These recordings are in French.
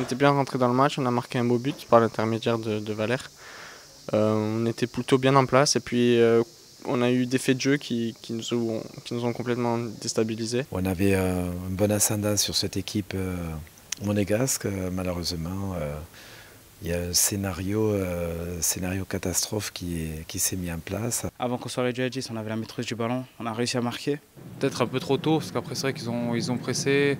On était bien rentré dans le match, on a marqué un beau but par l'intermédiaire de Valère. On était plutôt bien en place et puis on a eu des faits de jeu qui nous ont complètement déstabilisés. On avait un bon ascendant sur cette équipe monégasque. Malheureusement, il y a un scénario catastrophe qui s'est mis en place. Avant qu'on soit réduit à 10, on avait la maîtrise du ballon, on a réussi à marquer. Peut-être un peu trop tôt, parce qu'après c'est vrai qu'ils ont pressé,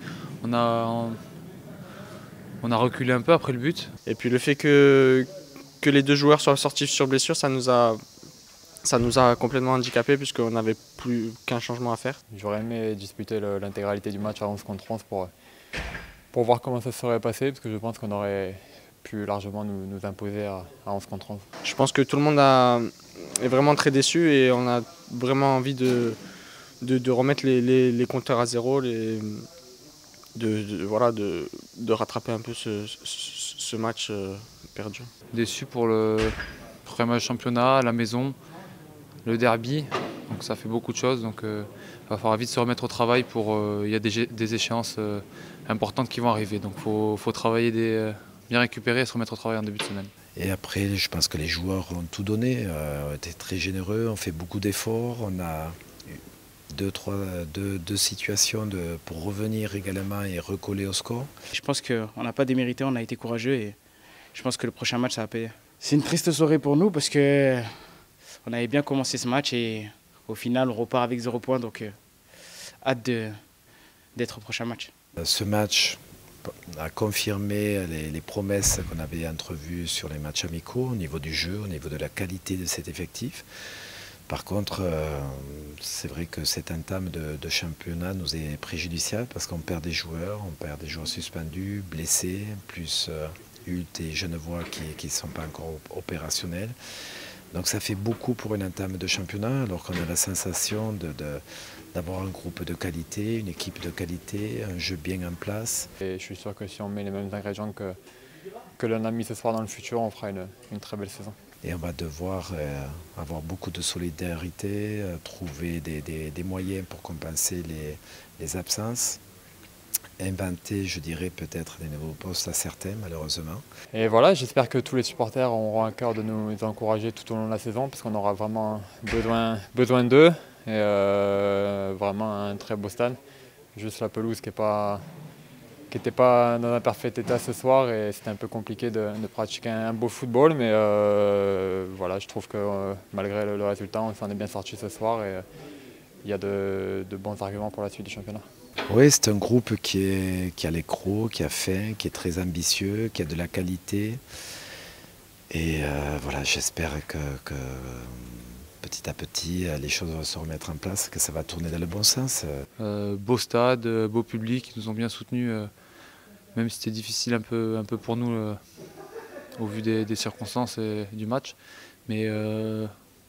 on a reculé un peu après le but. Et puis le fait que les deux joueurs soient sortis sur blessure, ça nous a complètement handicapés puisqu'on n'avait plus qu'un changement à faire. J'aurais aimé disputer l'intégralité du match à 11 contre 11 pour voir comment ça se serait passé, parce que je pense qu'on aurait pu largement nous imposer à 11 contre 11. Je pense que tout le monde est vraiment très déçu et on a vraiment envie de remettre les compteurs à zéro, de rattraper un peu ce match perdu. Déçu pour le premier match championnat, à la maison, le derby, donc ça fait beaucoup de choses. Donc il va falloir vite se remettre au travail il y a des échéances importantes qui vont arriver. Donc il faut travailler, bien récupérer et se remettre au travail en début de semaine. Et après, je pense que les joueurs ont tout donné, ont été très généreux, ont fait beaucoup d'efforts. On a deux situations pour revenir également et recoller au score. Je pense qu'on n'a pas démérité, on a été courageux et je pense que le prochain match, ça va payer. C'est une triste soirée pour nous parce qu'on avait bien commencé ce match et au final, on repart avec 0 points. Donc, hâte d'être au prochain match. Ce match a confirmé les promesses qu'on avait entrevues sur les matchs amicaux au niveau du jeu, au niveau de la qualité de cet effectif. Par contre, c'est vrai que cette entame de championnat nous est préjudiciable parce qu'on perd des joueurs, suspendus, blessés, plus Hult et Genevois qui ne sont pas encore opérationnels. Donc ça fait beaucoup pour une entame de championnat, alors qu'on a la sensation d'avoir un groupe de qualité, une équipe de qualité, un jeu bien en place. Et je suis sûr que si on met les mêmes ingrédients que l'on a mis ce soir dans le futur, on fera une très belle saison. Et on va devoir avoir beaucoup de solidarité, trouver des moyens pour compenser les absences, inventer, je dirais, peut-être des nouveaux postes à certains, malheureusement. Et voilà, j'espère que tous les supporters auront à cœur de nous encourager tout au long de la saison, parce qu'on aura vraiment besoin d'eux, et vraiment un très beau stade. Juste la pelouse qui n'était pas dans un parfait état ce soir et c'était un peu compliqué de pratiquer un beau football, mais voilà, je trouve que malgré le résultat, on s'en est bien sorti ce soir et il y a de bons arguments pour la suite du championnat. Oui, c'est un groupe qui a les crocs, qui a faim, qui est très ambitieux, qui a de la qualité. Et voilà, j'espère que petit à petit, les choses vont se remettre en place, que ça va tourner dans le bon sens. Beau stade, beau public, ils nous ont bien soutenus, même si c'était difficile un peu pour nous au vu des circonstances et du match. Mais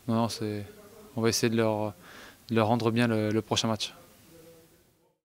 non, on va essayer de leur rendre bien le prochain match.